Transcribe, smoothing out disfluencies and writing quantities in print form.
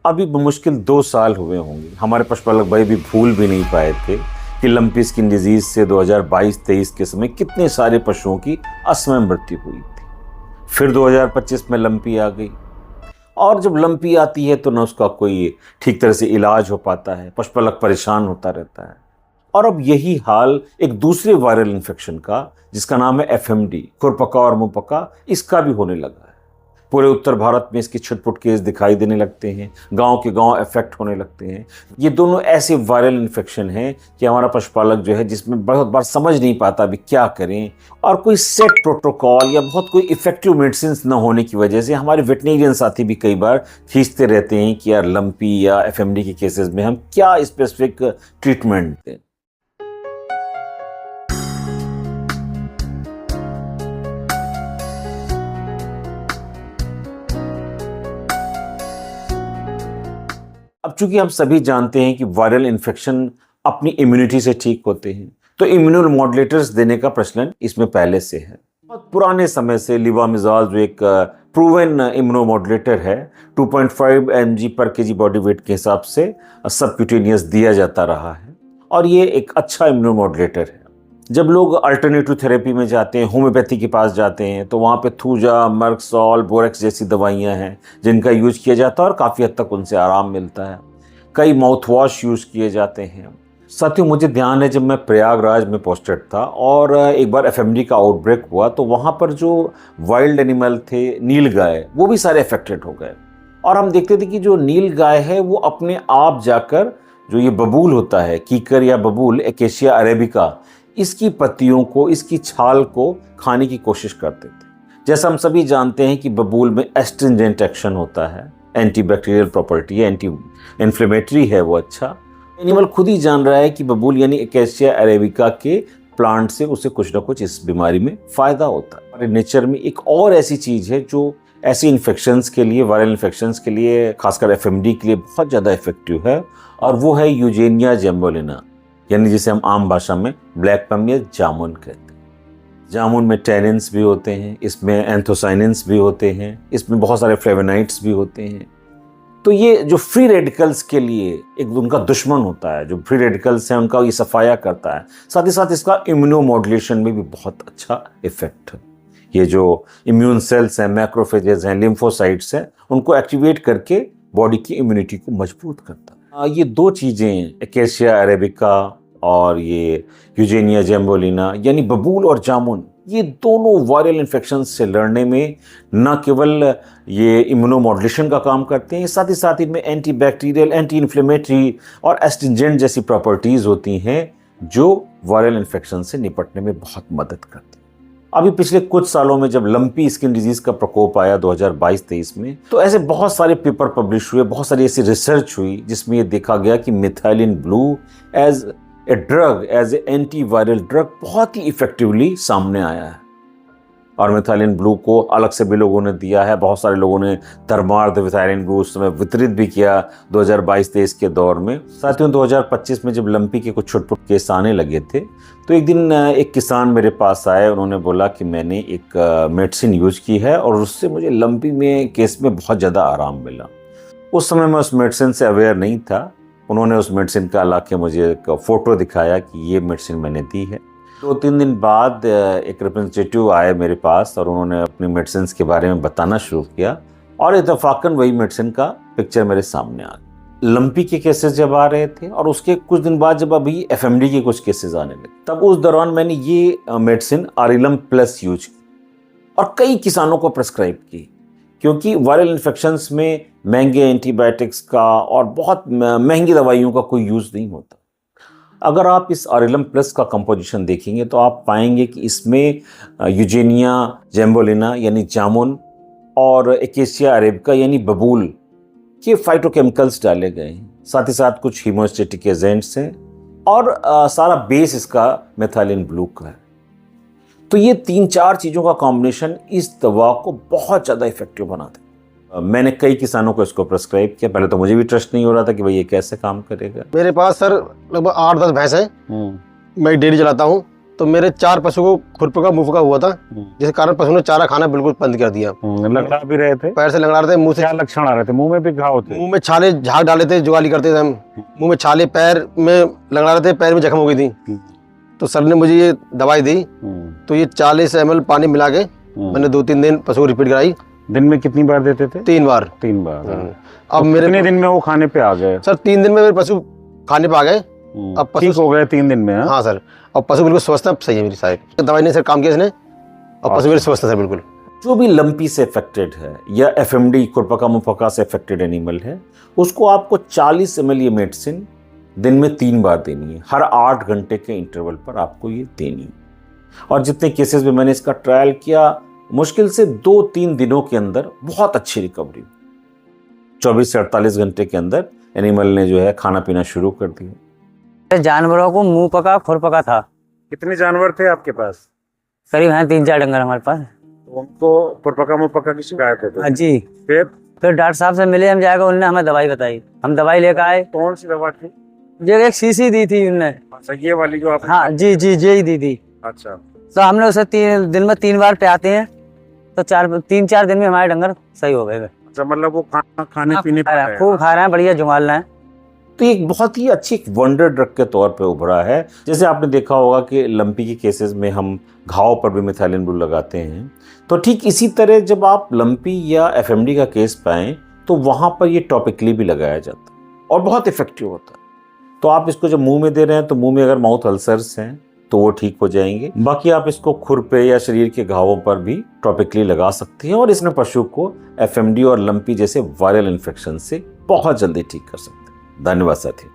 अभी मुश्किल 2 साल हुए होंगे, हमारे पशुपालक भाई भी भूल भी नहीं पाए थे कि लंपी स्किन डिजीज से 2022-23 के समय कितने सारे पशुओं की असमय मृत्यु हुई थी। फिर 2025 में लंपी आ गई, और जब लंपी आती है तो न उसका कोई ठीक तरह से इलाज हो पाता है, पशुपालक परेशान होता रहता है। और अब यही हाल एक दूसरे वायरल इन्फेक्शन का, जिसका नाम है एफएमडी, खुरपका और मुंहपका, इसका भी होने लगा है। पूरे उत्तर भारत में इसके छुटपुट केस दिखाई देने लगते हैं, गांव के गांव इफेक्ट होने लगते हैं। ये दोनों ऐसे वायरल इन्फेक्शन हैं कि हमारा पशुपालक जो है, जिसमें बहुत बार समझ नहीं पाता अभी क्या करें, और कोई सेट प्रोटोकॉल या बहुत कोई इफेक्टिव मेडिसिन न होने की वजह से हमारे वेटनेरियन साथी भी कई बार खींचते रहते हैं कि यार लंपी या एफएमडी के केसेस में हम क्या स्पेसिफिक ट्रीटमेंट दें। अब चूंकि हम सभी जानते हैं कि वायरल इन्फेक्शन अपनी इम्यूनिटी से ठीक होते हैं, तो इम्यूनो मॉड्यूलेटर्स देने का प्रचलन इसमें पहले से है। बहुत पुराने समय से लिवामिजाल जो एक प्रूवन इम्यूनो मॉड्यूलेटर है, 2.5 mg पर केजी बॉडी वेट के हिसाब से सबक्यूटेनियस दिया जाता रहा है, और ये एक अच्छा इम्यूनो मॉड्यूलेटर है। जब लोग अल्टरनेटिव थेरेपी में जाते हैं, होम्योपैथी के पास जाते हैं, तो वहाँ पे थूजा, मर्कसॉल, बोरेक्स जैसी दवाइयाँ हैं जिनका यूज किया जाता है और काफ़ी हद तक उनसे आराम मिलता है। कई माउथ वॉश यूज़ किए जाते हैं। साथियों, मुझे ध्यान है जब मैं प्रयागराज में पोस्टेड था और एक बार एफएमडी का आउटब्रेक हुआ, तो वहाँ पर जो वाइल्ड एनिमल थे, नीलगाय, वो भी सारे अफेक्टेड हो गए। और हम देखते थे कि जो नीलगाय है वो अपने आप जाकर जो ये बबूल होता है, कीकर या बबूल, एकेशिया अरेबिका, इसकी पत्तियों को, इसकी छाल को खाने की कोशिश करते थे। जैसा हम सभी जानते हैं कि बबूल में एस्ट्रिंजेंट एक्शन होता है, एंटीबैक्टीरियल प्रॉपर्टी है, एंटी इन्फ्लेमेटरी है वो। अच्छा, एनिमल खुद ही जान रहा है कि बबूल यानी एकेशिया अरेबिका के प्लांट से उसे कुछ ना कुछ इस बीमारी में फ़ायदा होता है। हमारे नेचर में एक और ऐसी चीज़ है जो ऐसी इन्फेक्शंस के लिए, वायरल इन्फेक्शंस के लिए, खासकर एफएमडी के लिए बहुत ज़्यादा इफेक्टिव है, और वो है यूजेनिया जैम्बोलिना, यानी जिसे हम आम भाषा में ब्लैक पम या जामुन कहते हैं। जामुन में टैनिन्स भी होते हैं, इसमें एंथोसाइनिन्स भी होते हैं, इसमें बहुत सारे फ्लेवोनाइड्स भी होते हैं। तो ये जो फ्री रेडिकल्स के लिए एक उनका दुश्मन होता है, जो फ्री रेडिकल्स हैं उनका ये सफाया करता है। साथ ही साथ इसका इम्यूनो मॉड्यूलेशन में भी बहुत अच्छा इफेक्ट है। ये जो इम्यून सेल्स हैं, मैक्रोफेजेस हैं, लिम्फोसाइट्स हैं, उनको एक्टिवेट करके बॉडी की इम्यूनिटी को मजबूत करता है। ये दो चीज़ें, एकेशिया अरेबिका और ये यूजेनिया जैम्बोलिना यानी बबूल और जामुन, ये दोनों वायरल इन्फेक्शन से लड़ने में न केवल ये इम्यूनो मॉड्यूलेशन का काम करते हैं, साथ ही साथ इनमें एंटीबैक्टीरियल, एंटी इन्फ्लेमेटरी और एस्ट्रिंजेंट जैसी प्रॉपर्टीज़ होती हैं जो वायरल इन्फेक्शन से निपटने में बहुत मदद करती हैं। अभी पिछले कुछ सालों में जब लंपी स्किन डिजीज़ का प्रकोप आया 2022-23 में, तो ऐसे बहुत सारे पेपर पब्लिश हुए, बहुत सारी ऐसी रिसर्च हुई जिसमें ये देखा गया कि methylene blue as a drug, as a anti viral drug बहुत ही इफेक्टिवली सामने आया है। और मिथाइलिन ब्लू को अलग से भी लोगों ने दिया है, बहुत सारे लोगों ने धर्मार्थ मिथाइलिन ब्लू उस समय वितरित भी किया 2022-23 के दौर में। साथियों, 2025 में जब लंपी के कुछ छुटपुट केस आने लगे थे, तो एक दिन एक किसान मेरे पास आए, उन्होंने बोला कि मैंने एक मेडिसिन यूज की है और उससे मुझे लंपी में केस में बहुत ज़्यादा आराम मिला। उस समय मैं उस मेडिसिन से अवेयर नहीं था। उन्होंने उस मेडिसिन का ला के मुझे एक फ़ोटो दिखाया कि ये मेडिसिन मैंने दी है। 2-3 दिन बाद एक रिप्रेजेंटेटिव आए मेरे पास और उन्होंने अपनी मेडिसिन के बारे में बताना शुरू किया, और इत्तेफाकन वही मेडिसिन का पिक्चर मेरे सामने आ गया। लंपी के केसेस जब आ रहे थे और उसके कुछ दिन बाद जब अभी एफएमडी के कुछ केसेस आने लगे, तब उस दौरान मैंने ये मेडिसिन आरिलम प्लस यूज की और कई किसानों को प्रेस्क्राइब की, क्योंकि वायरल इन्फेक्शंस में महंगे एंटीबायोटिक्स का और बहुत महंगी दवाइयों का कोई यूज़ नहीं होता। अगर आप इस आरिलम प्लस का कंपोजिशन देखेंगे तो आप पाएंगे कि इसमें यूजेनिया जैम्बोलिना यानी जामुन और एकेशिया अरेबिका यानी बबूल के फाइटोकेमिकल्स डाले गए हैं। साथ ही साथ कुछ हीमोस्टेटिक एजेंट्स हैं और सारा बेस इसका मेथाइलिन ब्लू का है। तो ये 3-4 चीज़ों का कॉम्बिनेशन इस दवा को बहुत ज़्यादा इफेक्टिव बनाते हैं। मैंने कई किसानों को इसको प्रेस्क्राइब किया। पहले तो मुझे भी ट्रस्ट नहीं हो रहा था कि भाई ये कैसे काम करेगा। मेरे पास सर लगभग 8-10 भैंस हैं। मैं एक डेयरी चलाता हूँ तो मेरे 4 पशु को खुरपका मुंहपका हुआ था, जिस कारण पशु ने चारा खाना बिल्कुल बंद कर दिया। लंगड़ा भी रहे थे, पैर से लंगड़ा रहे थे, मुंह से क्या लक्षण आ रहे थे? मुंह में भी घाव थे, मुंह में छाले झाग डाले थे, जुगाली करते थे हम, मुंह में छाले, पैर में लंगड़ा रहे थे, पैर में जख्म हो गई थी। तो सर ने मुझे ये दवाई दी, तो ये 40 ml पानी मिला के मैंने 2-3 दिन पशु को रिपीट कराई। दिन में कितनी बार देते थे? 3 बार। 3 बार। अब मेरे कितने दिन में वो खाने पे आ गए? सर 3 दिन में मेरे पशु खाने पे आ गए। अब ठीक हो गए 3 दिन में? हाँ सर, अब पशु बिल्कुल स्वस्थ है, सही है मेरी सारी दवाई ने सर काम किया इसने, और पशु मेरे स्वस्थ है सर बिल्कुल। जो भी लंपी से अफेक्टेड है या एफएमडी खुरपका मुंहपका से अफेक्टेड एनिमल है, उसको आपको 40 ml ये मेडिसिन दिन में 3 बार देनी है। हर 8 घंटे के इंटरवल पर आपको ये देनी है। और जितने केसेस में मैंने इसका ट्रायल किया, मुश्किल से 2-3 दिनों के अंदर बहुत अच्छी रिकवरी, 24 से 48 घंटे के अंदर एनिमल ने जो है खाना पीना शुरू कर दिया। जानवरों को मुंह पका खुर पका था। कितने जानवर थे आपके पास? करीब हैं 3-4 डंगर हमारे पास। उनको खुरपका मुंहपका की शिकायत होती हाँ जी। फिर डॉक्टर साहब से मिले हम जाकर, उन्होंने हमें दवाई बताई, हम दवाई लेकर आए। कौन सी दवा थी? जो एक शीशी दी थी उनने। अच्छा, ये वाली जो आप? हाँ जी जी जी दी थी। अच्छा, तो हमने उसे दिन में 3 बार पियाते हैं, तो 3-4 दिन में हमारे डंगर सही हो गए। अच्छा, मतलब वो खाने पीने खूब खा रहे हैं, बढ़िया जुगाल रहे हैं। तो ये बहुत ही अच्छी एक वंडर ड्रग के तौर पे उभरा है। जैसे आपने देखा होगा कि लंपी के केसेस में हम घाव पर भी मिथाइलिन ब्लू लगाते हैं, तो ठीक इसी तरह जब आप लंपी या एफएमडी का केस पाएं तो वहाँ पर ये टॉपिकली भी लगाया जाता है और बहुत इफेक्टिव होता है। तो आप इसको जब मुंह में दे रहे हैं तो मुंह में अगर माउथ अल्सर्स हैं तो वो ठीक हो जाएंगे। बाकी आप इसको खुर पे या शरीर के घावों पर भी टॉपिकली लगा सकते हैं और इसमें पशु को एफएमडी और लंपी जैसे वायरल इन्फेक्शन से बहुत जल्दी ठीक कर सकते हैं। धन्यवाद साथियों।